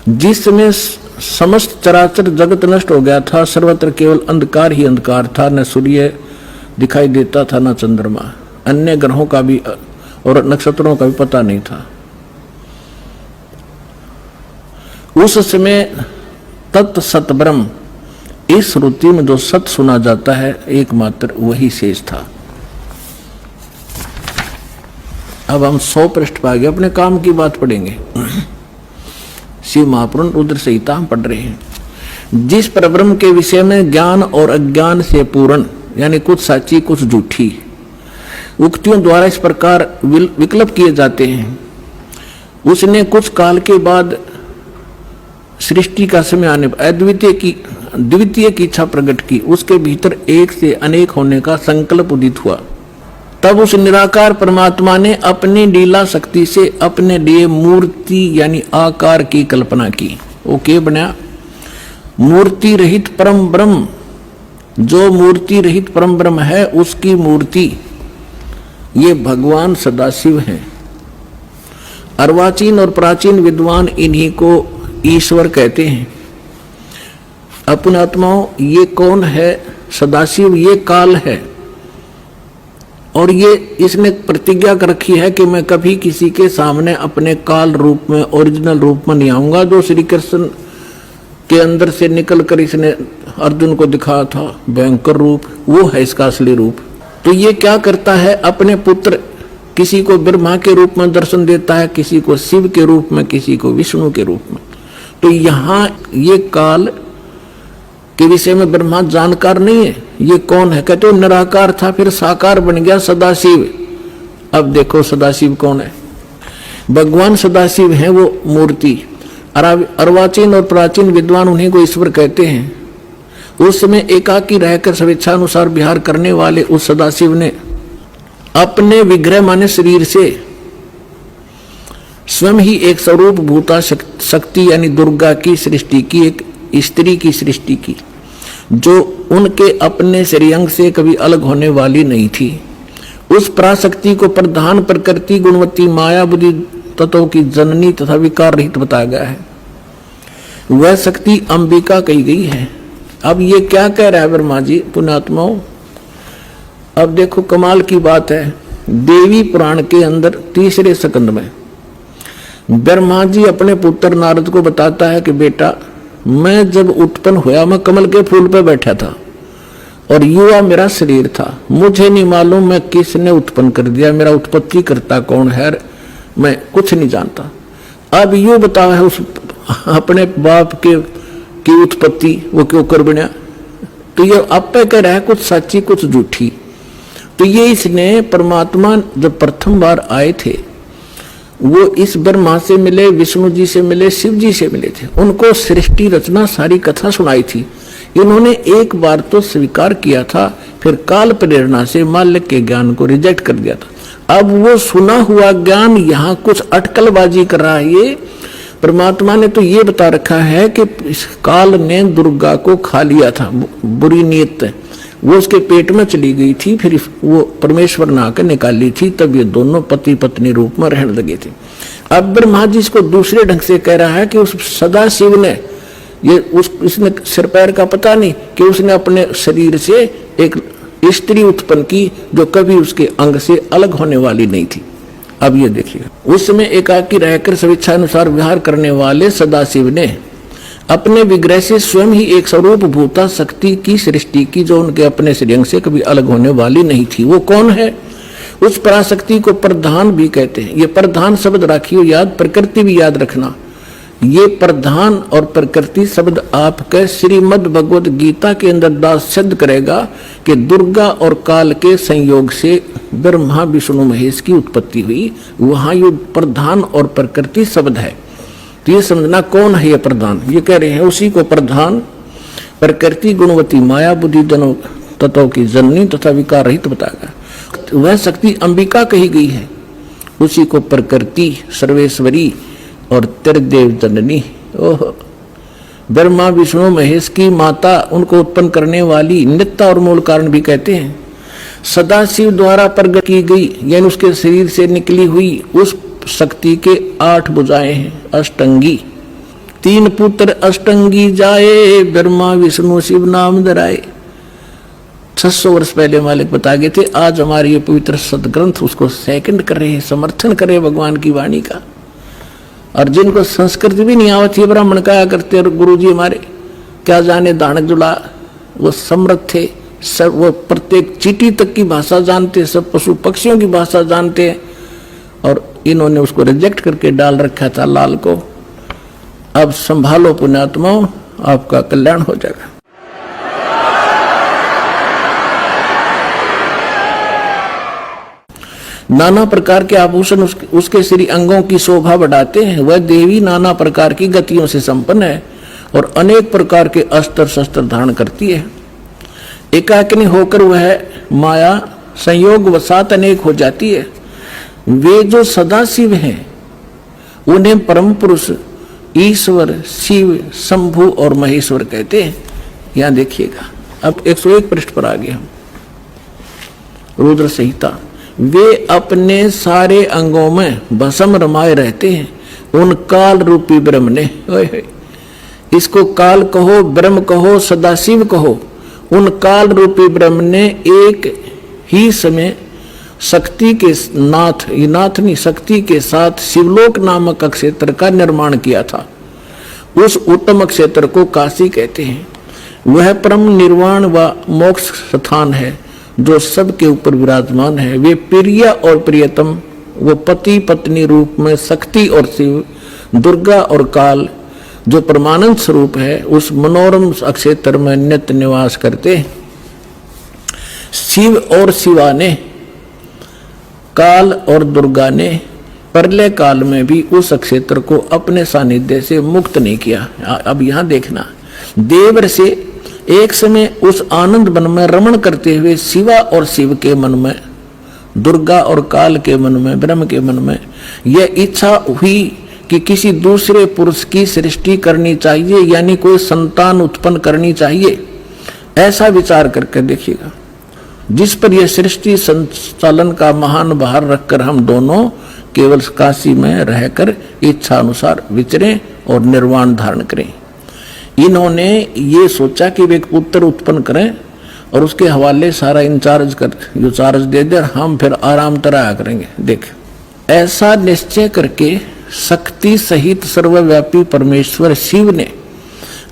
जिस समय समस्त चराचर जगत नष्ट हो गया था, सर्वत्र केवल अंधकार ही अंधकार था, न सूर्य दिखाई देता था न चंद्रमा, अन्य ग्रहों का भी और नक्षत्रों का भी पता नहीं था। उस समय तत् सत ब्रह्म, इस श्रुति में जो सत सुना जाता है एकमात्र वही शेष था। अब हम 100 पृष्ठ पर आगे अपने काम की बात पढ़ेंगे। शिव महापुराण रुद्र संहिता हम पढ़ रहे हैं। जिस परब्रह्म के विषय में ज्ञान और अज्ञान से पूर्ण, यानी कुछ सच्ची कुछ झूठी उक्तियों द्वारा इस प्रकार विकल्प किए जाते हैं, उसने कुछ काल के बाद सृष्टि का समय आने पर द्वितीय की इच्छा प्रकट की। उसके भीतर एक से अनेक होने का संकल्प उदित हुआ। तब उस निराकार परमात्मा ने अपनी लीला शक्ति से अपने लिए मूर्ति यानी आकार की कल्पना की। वो क्या बना? मूर्ति रहित परम ब्रह्म। जो मूर्ति रहित परम ब्रह्म है उसकी मूर्ति ये भगवान सदाशिव हैं। अर्वाचीन और प्राचीन विद्वान इन्हीं को ईश्वर कहते हैं। अपने आत्माओं, ये कौन है? सदाशिव ये काल है, और ये इसने प्रतिज्ञा कर रखी है कि मैं कभी किसी के सामने अपने काल रूप में, ओरिजिनल रूप में नहीं आऊंगा। जो श्री कृष्ण के अंदर से निकलकर इसने अर्जुन को दिखाया था भयंकर रूप, वो है इसका असली रूप। तो ये क्या करता है? अपने पुत्र किसी को ब्रह्मा के रूप में दर्शन देता है, किसी को शिव के रूप में, किसी को विष्णु के रूप में। तो यहाँ ये काल के विषय में ब्रह्मा जानकार नहीं है। ये कौन है? कहते हो निराकार था, फिर साकार बन गया सदाशिव। अब देखो सदाशिव कौन है? भगवान सदाशिव है वो मूर्ति। अर्वाचीन और प्राचीन विद्वान उन्हीं को ईश्वर कहते हैं। उस समय एकाकी रहकर स्वेच्छानुसार विहार करने वाले उस सदाशिव ने अपने विग्रह माने शरीर से स्वयं ही एक स्वरूप भूता शक्ति यानी दुर्गा की सृष्टि की, एक स्त्री की सृष्टि की, जो उनके अपने श्रेयंग से कभी अलग होने वाली नहीं थी। उस पराशक्ति को प्रधान प्रकृति गुणवती माया बुद्धि तत्वों की जननी तथा विकार रहित बताया गया है। वह शक्ति अंबिका कही गई है। अब ये क्या कह रहा है ब्रह्मा जी? पुण्यात्माओं, अब देखो कमाल की बात है। देवी पुराण के अंदर तीसरे स्कंद में ब्रह्मा जी अपने पुत्र नारद को बताता है कि बेटा, मैं जब उत्पन्न हुआ मैं कमल के फूल पर बैठा था और युवा मेरा शरीर था। मुझे नहीं मालूम मैं किसने उत्पन्न कर दिया, मेरा उत्पत्ति करता कौन है, मैं कुछ नहीं जानता। अब यू बताओ है उस अपने बाप की उत्पत्ति वो क्यों कर बना? तो ये आप पे कह रहा है कुछ सच्ची कुछ झूठी। तो ये इसने परमात्मा जब प्रथम बार आए थे वो इस ब्रह्मा से मिले, विष्णु जी से मिले, शिव जी से मिले थे। उनको सृष्टि रचना सारी कथा सुनाई थी। इन्होंने एक बार तो स्वीकार किया था, फिर काल प्रेरणा से माल्य के ज्ञान को रिजेक्ट कर दिया था। अब वो सुना हुआ ज्ञान यहाँ कुछ अटकलबाजी कर रहा है। ये परमात्मा ने तो ये बता रखा है कि इस काल ने दुर्गा को खा लिया था, बुरी नीयत वो उसके पेट में चली गई थी, फिर वो परमेश्वर ने आकर निकाली थी, तब ये दोनों पति पत्नी रूप में रहने लगे थे। अब ब्रह्मा जी इसको दूसरे ढंग से कह रहा है कि उस सदाशिव ने इसने सिर पैर का पता नहीं कि उसने अपने शरीर से एक स्त्री उत्पन्न की जो कभी उसके अंग से अलग होने वाली नहीं थी। अब ये देखिए, उस समय एकाकी रहकर स्वेच्छानुसार विहार करने वाले सदाशिव ने अपने विग्रह से स्वयं ही एक स्वरूप भूता शक्ति की सृष्टि की जो उनके अपने श्रेयंग से कभी अलग होने वाली नहीं थी। वो कौन है? उस पराशक्ति को प्रधान भी कहते हैं। ये प्रधान शब्द राखियो याद, प्रकृति भी याद रखना। ये प्रधान और प्रकृति शब्द आपके श्रीमद् भगवद गीता के अंदर दास सिद्ध करेगा कि दुर्गा और काल के संयोग से ब्रह्मा विष्णु महेश की उत्पत्ति हुई। वहां ये प्रधान और प्रकृति शब्द है। तो ये समझना कौन है ये प्रधान? ये कह रहे हैं उसी को प्रधान प्रकृति गुणवती माया बुद्धि दोनों तत्वों की जननी तथा विकार रहित बताया। वह शक्ति अंबिका कही गई है। उसी को प्रकृति सर्वेश्वरी और त्रिदेव जननी, ओह ब्रह्मा विष्णु महेश की माता, उनको उत्पन्न करने वाली नित्य और मूल कारण भी कहते हैं। सदाशिव द्वारा प्रकट की गई यानी उसके शरीर से निकली हुई उस शक्ति के 8 भुजाएं हैं, अष्टंगी। 3 पुत्र अष्टंगी जाए, ब्रह्मा विष्णु शिव नाम धराए। 600 वर्ष पहले मालिक बता गए थे। आज हमारे ये पवित्र सदग्रंथ उसको सेकंड कर रहे हैं, समर्थन कर रहे हैं भगवान की वाणी का। और जिनको संस्कृत भी नहीं आवती ब्राह्मण कहा करते, और गुरु जी हमारे क्या जाने दानक जुड़ा, वो समर्थ थे, सब वो प्रत्येक चींटी तक की भाषा जानते, सब पशु पक्षियों की भाषा जानते हैं। और इन्होंने उसको रिजेक्ट करके डाल रखा था लाल को। अब संभालो पुण्यात्माओं, आपका कल्याण हो जाएगा। नाना प्रकार के आभूषण उसके श्री अंगों की शोभा बढ़ाते हैं। वह देवी नाना प्रकार की गतियों से संपन्न है और अनेक प्रकार के अस्त्र शस्त्र धारण करती है। एकाकिनी होकर वह माया संयोग वसात अनेक हो जाती है। वे जो सदाशिव हैं उन्हें परम पुरुष ईश्वर, शिव, शंभु और महेश्वर कहते हैं। यहां देखिएगा, अब 101 पृष्ठ पर आ गए हम। रुद्र संहिता। वे अपने सारे अंगों में भस्म रमाए रहते हैं उन काल रूपी ब्रह्म ने। इसको काल कहो, ब्रह्म कहो, सदाशिव कहो, उन काल रूपी ब्रह्म ने एक ही समय शक्ति के नाथ, ये नाथ नहीं, शक्ति के साथ शिवलोक नामक क्षेत्र का निर्माण किया था। उस उत्तम क्षेत्र को काशी कहते हैं। वह परम निर्वाण व मोक्ष स्थान है जो सबके ऊपर विराजमान है। वे प्रिय और प्रियतम, वो पति पत्नी रूप में शक्ति और शिव, दुर्गा और काल जो परमानंद स्वरूप है, उस मनोरम क्षेत्र में नित्य निवास करते हैं। शिव और शिवा ने, काल और दुर्गा ने प्रलय काल में भी उस क्षेत्र को अपने सानिध्य से मुक्त नहीं किया। अब यहां देखना, देवर से एक समय उस आनंद वन में रमण करते हुए शिवा और शिव के मन में, दुर्गा और काल के मन में, ब्रह्म के मन में यह इच्छा हुई कि किसी दूसरे पुरुष की सृष्टि करनी चाहिए, यानी कोई संतान उत्पन्न करनी चाहिए। ऐसा विचार करके देखिएगा, जिस पर यह सृष्टि संचालन का महान भार रखकर हम दोनों केवल काशी में रहकर इच्छा अनुसार विचरें और निर्वाण धारण करें। इन्होंने ये सोचा कि वे एक पुत्र उत्पन्न करें और उसके हवाले सारा इंचार्ज कर, जो चार्ज दे दे, हम फिर आराम तरह करेंगे। देख, ऐसा निश्चय करके शक्ति सहित सर्वव्यापी परमेश्वर शिव ने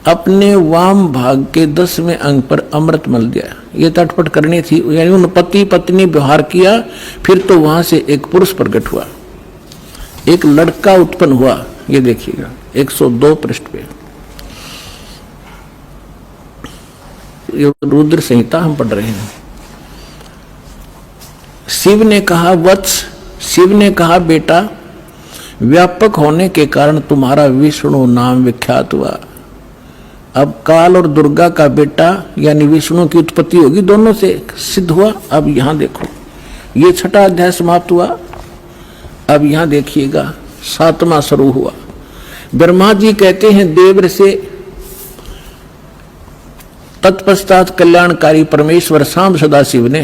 अपने वाम भाग के 10वें अंग पर अमृत मल दिया। ये तटपट करनी थी, यानी उन पति पत्नी व्यवहार किया। फिर तो वहां से एक पुरुष प्रकट हुआ, एक लड़का उत्पन्न हुआ। ये देखिएगा 102 पृष्ठ पे, ये रुद्र संहिता हम पढ़ रहे हैं। शिव ने कहा वत्स, शिव ने कहा बेटा, व्यापक होने के कारण तुम्हारा विष्णु नाम विख्यात हुआ। अब काल और दुर्गा का बेटा यानी विष्णु की उत्पत्ति होगी, दोनों से सिद्ध हुआ। अब यहां देखो, ये 6वां अध्याय समाप्त हुआ। अब यहां देखिएगा 7वां शुरू हुआ। ब्रह्मा जी कहते हैं देवर से, तत्पश्चात कल्याणकारी परमेश्वर शाम सदाशिव ने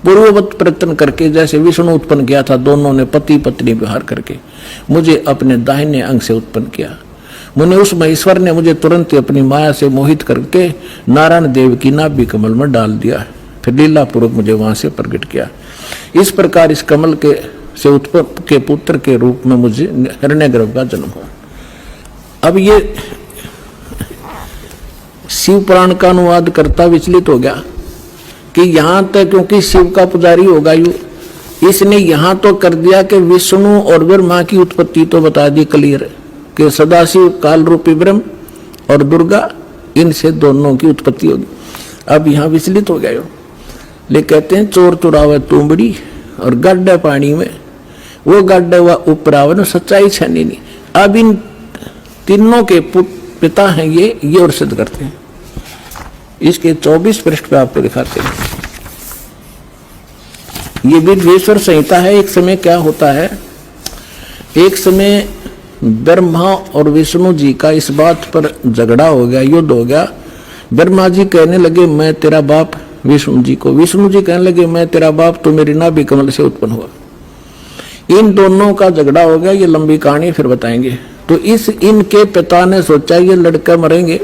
पूर्ववत प्रयत्न करके, जैसे विष्णु उत्पन्न किया था, दोनों ने पति पत्नी व्यवहार करके मुझे अपने दाहिने अंग से उत्पन्न किया। मुझे उस महेश्वर ने मुझे तुरंत अपनी माया से मोहित करके नारायण देव की नाभि कमल में डाल दिया, फिर लीला पूर्वक मुझे वहां से प्रकट किया। इस प्रकार इस कमल के से उत्पन्न के पुत्र के रूप में मुझे हिरण्यगर्भ का जन्म हुआ। अब ये शिव पुराण का अनुवाद करता विचलित हो गया कि यहां तक, क्योंकि शिव का पुजारी होगा यू, इसने यहां तो कर दिया कि विष्णु और ब्रह्मा की उत्पत्ति तो बता दी क्लियर कि सदाशिव काल रूपी ब्रह्म और दुर्गा, इनसे दोनों की उत्पत्ति होगी। अब यहां विचलित हो गए, ले कहते हैं चोर चुरावे तुमड़ी और गड्ढे पानी में, वो गड्ढे व उपरावन सच्चाई छनी नहीं। अब इन तीनों के पिता हैं ये और सिद्ध करते हैं। इसके 24 पृष्ठ पे आपको दिखाते हैं। ये विद्वेश्वर संहिता है। एक समय क्या होता है, एक समय ब्रह्मा और विष्णु जी का इस बात पर झगड़ा हो गया, युद्ध हो गया। ब्रह्मा जी कहने लगे मैं तेरा बाप विष्णु जी को, विष्णु जी कहने लगे मैं तेरा बाप, तो मेरी नाभि कमल से उत्पन्न हुआ। इन दोनों का झगड़ा हो गया, ये लंबी कहानी फिर बताएंगे। तो इनके पिता ने सोचा ये लड़का मरेंगे,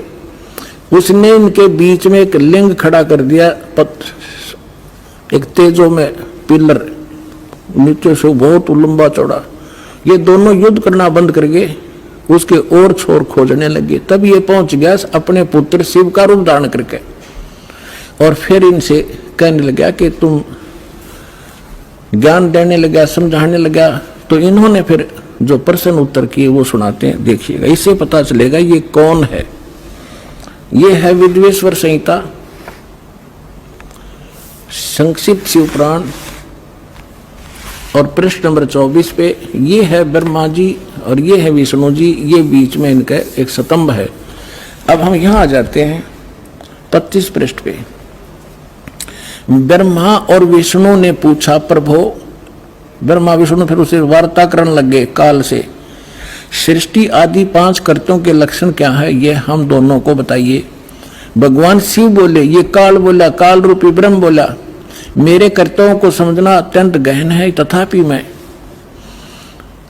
उसने इनके बीच में एक लिंग खड़ा कर दिया, एक तेजो में पिलर, नीचे से बहुत लंबा चौड़ा। ये दोनों युद्ध करना बंद करके उसके और छोर खोजने लगे। तब ये पहुंच गया अपने पुत्र शिव का रूप धारण करके, और फिर इनसे कहने लगा कि तुम ज्ञान देने लगा, समझाने लगा। तो इन्होंने फिर जो प्रश्न उत्तर किए वो सुनाते हैं, देखिएगा, इससे पता चलेगा ये कौन है। ये है विद्वेश्वर संहिता, संक्षिप्त शिवपुराण, और पृष्ठ नंबर 24 पे ये है ब्रह्मा जी और ये है विष्णु जी, ये बीच में इनका एक स्तंभ है। अब हम यहां आ जाते हैं 25 पृष्ठ पे। ब्रह्मा और विष्णु ने पूछा, प्रभो, ब्रह्मा विष्णु फिर उसे वार्ता करने लगे काल से, सृष्टि आदि 5 कर्तों के लक्षण क्या है, ये हम दोनों को बताइए। भगवान शिव बोले, ये काल बोला, काल रूपी ब्रह्म बोला, मेरे कर्तव्यों को समझना अत्यंत गहन है, तथापि मैं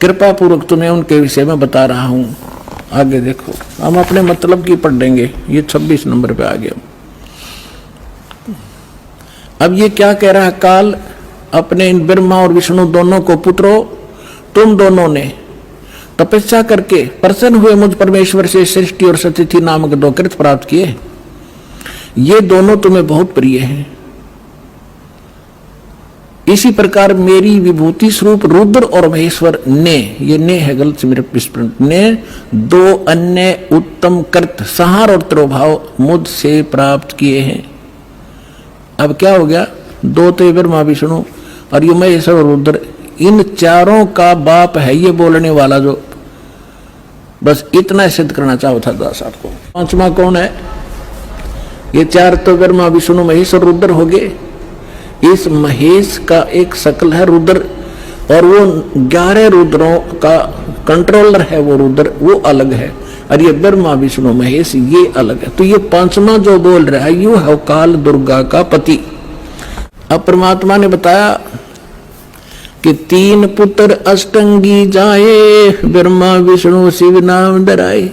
कृपा पूर्वक तुम्हें उनके विषय में बता रहा हूं। आगे देखो, हम अपने मतलब की पढ़ लेंगे। ये 26 नंबर पे आ गया। अब ये क्या कह रहा है काल अपने इन ब्रह्मा और विष्णु दोनों को, पुत्रों, तुम दोनों ने तपस्या करके प्रसन्न हुए मुझ परमेश्वर से सृष्टि और सतिथि नामक 2 कृत प्राप्त किए। ये दोनों तुम्हें बहुत प्रिय हैं। इसी प्रकार मेरी विभूति स्वरूप रुद्र और महेश्वर ने, ये ने है गलत से मेरे विस्मृत, ने 2 अन्य उत्तम कृत संहार और त्रोभाव मुझसे प्राप्त किए हैं। अब क्या हो गया, 2 तो ब्रह्मा विष्णु और ये महेश्वर और रुद्र, इन चारों का बाप है ये बोलने वाला, जो बस इतना सिद्ध करना चाहो था दास आपको। 5वां कौन है, ये 4 तो ब्रह्मा विष्णु महेश और रुद्र हो गए। इस महेश का एक शकल है रुद्र, और वो 11 रुद्रों का कंट्रोलर है वो रुद्र, वो अलग है, और ये ब्रह्मा विष्णु महेश ये अलग है। तो ये 5वां जो बोल रहा है यू है काल दुर्गा का पति। अब परमात्मा ने बताया कि 3 पुत्र अष्टंगी जाए, ब्रह्मा विष्णु शिव नाम डराए,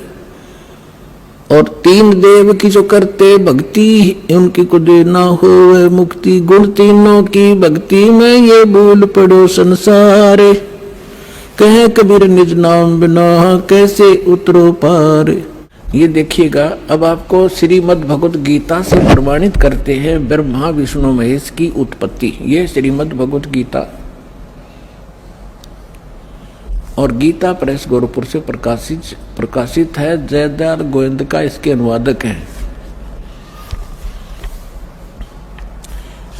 और 3 देव की जो करते भक्ति, उनकी को देना हो मुक्ति। गुण तीनों की भक्ति में ये भूल पड़ो संसारे, कहे कबीर निज नाम बिना कैसे उतरो पार। ये देखिएगा, अब आपको श्रीमद् भगवत गीता से प्रमाणित करते हैं ब्रह्मा विष्णु महेश की उत्पत्ति। ये श्रीमद् भगवत गीता और गीता प्रेस गोरखपुर से प्रकाशित है। जयदयाल गोविंद का इसके अनुवादक हैं।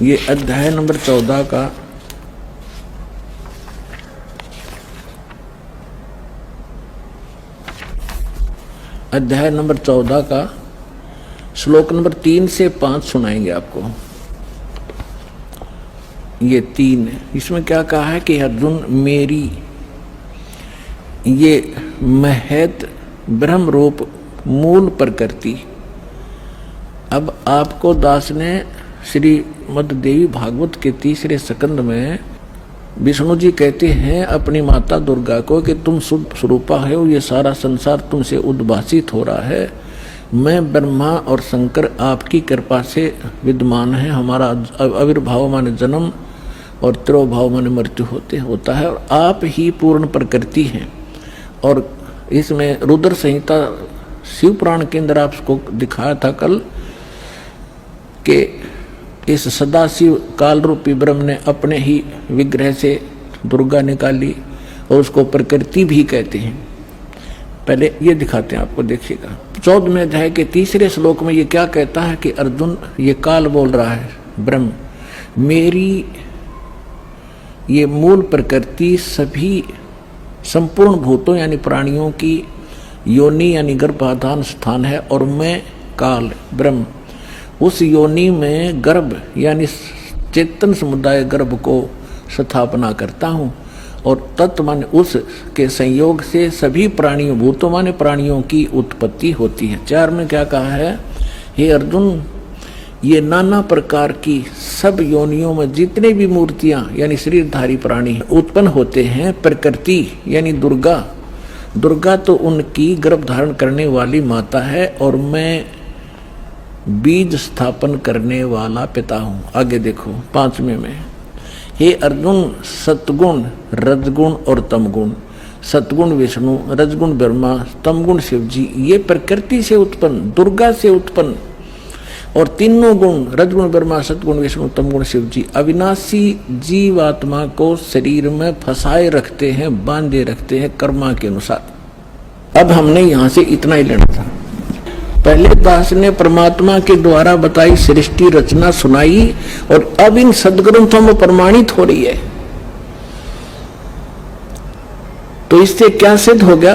ये अध्याय नंबर 14 का अध्याय नंबर 14 का श्लोक नंबर 3 से 5 सुनाएंगे आपको। ये 3 इसमें क्या कहा है कि अर्जुन मेरी ये महत ब्रह्म रूप मूल प्रकृति। अब आपको दास ने श्रीमद् देवी भागवत के 3रे स्कंद में विष्णु जी कहते हैं अपनी माता दुर्गा को कि तुम शुद्ध स्वरूपा हो, ये सारा संसार तुमसे उद्भासित हो रहा है। मैं ब्रह्मा और शंकर आपकी कृपा से विद्यमान है। हमारा आविर्भाव माने जन्म और तिरोभाव माने मृत्यु होता है, और आप ही पूर्ण प्रकृति हैं। और इसमें रुद्र संहिता शिव पुराण के अंदर आपको दिखाया था कल कि इस सदाशिव काल रूपी ब्रह्म ने अपने ही विग्रह से दुर्गा निकाली, और उसको प्रकृति भी कहते हैं। पहले ये दिखाते हैं आपको, देखिएगा 14वें अध्याय के 3रे श्लोक में ये क्या कहता है कि अर्जुन, ये काल बोल रहा है ब्रह्म, मेरी ये मूल प्रकृति सभी संपूर्ण भूतों यानी प्राणियों की योनि यानी गर्भाधान स्थान है, और मैं काल ब्रह्म उस योनि में गर्भ यानी चेतन समुदाय गर्भ को स्थापना करता हूँ, और तत्व माने उस के संयोग से सभी प्राणियों भूतों माने प्राणियों की उत्पत्ति होती है। 4 में क्या कहा है, हे अर्जुन, ये नाना प्रकार की सब योनियों में जितने भी मूर्तियां यानी शरीरधारी प्राणी उत्पन्न होते हैं, प्रकृति यानी दुर्गा तो उनकी गर्भ धारण करने वाली माता है, और मैं बीज स्थापन करने वाला पिता हूं। आगे देखो 5वें में, हे अर्जुन, सतगुण रजगुण और तमगुण, सतगुण विष्णु, रजगुण ब्रह्मा, तमगुण शिव जी, ये प्रकृति से उत्पन्न दुर्गा से उत्पन्न, और तीनों गुण रजगुण ब्रह्मा सतगुण विष्णु तमगुण शिव जी अविनाशी जीवात्मा को शरीर में फंसाए रखते हैं, बांधे रखते हैं कर्मा के अनुसार। अब हमने यहां से इतना ही लेना था। पहले दास ने परमात्मा के द्वारा बताई सृष्टि रचना सुनाई और अब इन सदग्रंथों में प्रमाणित हो रही है। तो इससे क्या सिद्ध हो गया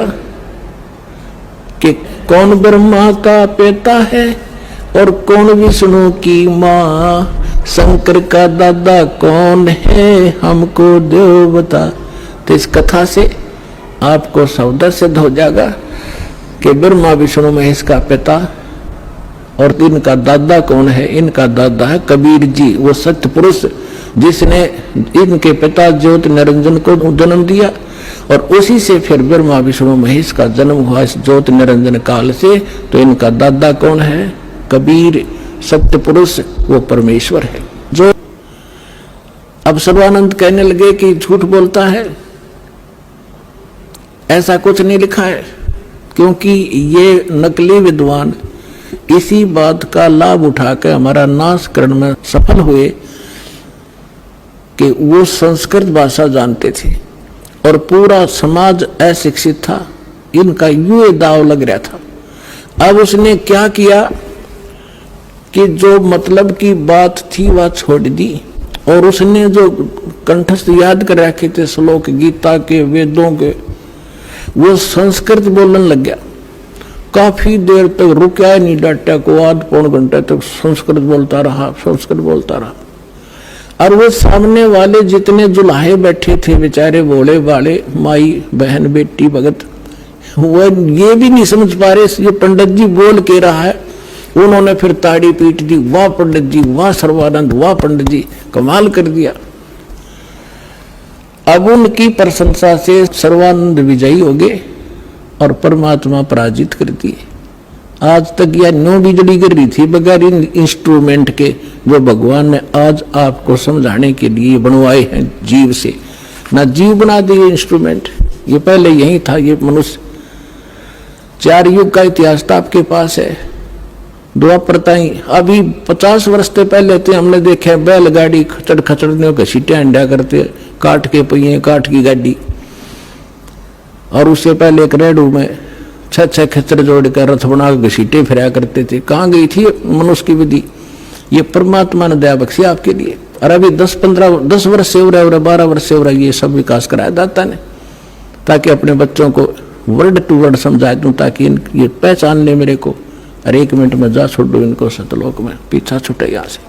कि कौन ब्रह्मा का पिता है और कौन विष्णु की माँ, शंकर का दादा कौन है हमको देव बता। तो इस कथा से आपको सौदा सिद्ध हो जाएगा कि ब्रह्मा विष्णु महेश का पिता और इनका दादा कौन है। इनका दादा है कबीर जी, वो सत्य पुरुष जिसने इनके पिता ज्योत निरंजन को जन्म दिया और उसी से फिर ब्रह्मा विष्णु महेश का जन्म हुआ इस ज्योत निरंजन काल से। तो इनका दादा कौन है? कबीर सत्य पुरुष, वो परमेश्वर है। जो अब सर्वानंद कहने लगे कि झूठ बोलता है, ऐसा कुछ नहीं लिखा है, क्योंकि ये नकली विद्वान इसी बात का लाभ उठाकर हमारा नाश करने में सफल हुए कि वो संस्कृत भाषा जानते थे और पूरा समाज अशिक्षित था। इनका यूं दाव लग रहा था। अब उसने क्या किया कि जो मतलब की बात थी वह छोड़ दी और उसने जो कंठस्थ याद कर रखे थे श्लोक गीता के, वेदों के, वो संस्कृत बोलने लग गया। काफी देर तक रुका नहीं, डाटा को आध पौन घंटे तक संस्कृत बोलता रहा। और वो सामने वाले जितने जुलाहे बैठे थे बेचारे भोले वाले माई बहन बेटी भगत, वो ये भी नहीं समझ पा रहे ये पंडित जी बोल के रहा है। उन्होंने फिर ताड़ी पीट दी, वाह पंडित जी, वाह सर्वानंद, वाह पंडित जी, कमाल कर दिया। अब उनकी प्रशंसा से सर्वानंद विजयी हो गए और परमात्मा पराजित कर दिए। आज तक यह नो बिजली गिर रही थी बगैर इन इंस्ट्रूमेंट के, जो भगवान ने आज आपको समझाने के लिए बनवाए हैं जीव से। ना जीव बना दिए इंस्ट्रूमेंट, ये पहले यही था। ये मनुष्य 4 युग का इतिहास तो आपके पास है। द्वापर ताई अभी 50 वर्ष से पहले थे हमने देखे बैलगाड़ी खचड़ खचड़ने घसीटे अंडा करते, काट के पहिए, काट की गाड़ी। और उससे पहले एक रेडू में 6 खच्चर जोड़कर रथ बना घसीटे फिरा करते थे। कहाँ गई थी मनुष्य की विधि? ये परमात्मा ने दया बख्शी आपके लिए। और अभी 10 वर्ष से हो रहा है, 12 वर्ष से हो रहा है, ये सब विकास कराया दाता ने, ताकि अपने बच्चों को वर्ड टू वर्ड समझा दूं, ताकि ये पहचान ले मेरे को। और 1 मिनट में जा छोड़ दो इनको सतलोक में, पीछा छूटे यहाँ से।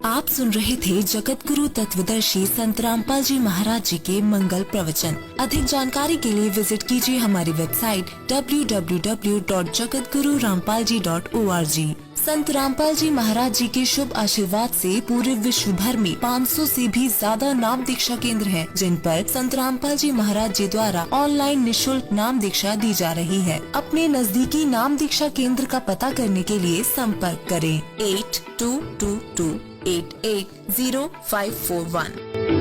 आप सुन रहे थे जगत गुरु तत्वदर्शी संत रामपाल जी महाराज जी के मंगल प्रवचन। अधिक जानकारी के लिए विजिट कीजिए हमारी वेबसाइट www.jagatgururampalji.org। संत रामपाल जी महाराज जी के शुभ आशीर्वाद से पूरे विश्व भर में 500 से भी ज्यादा नाम दीक्षा केंद्र हैं, जिन पर संत रामपाल जी महाराज जी द्वारा ऑनलाइन निशुल्क नाम दीक्षा दी जा रही है। अपने नजदीकी नाम दीक्षा केंद्र का पता करने के लिए संपर्क करें 8222880541।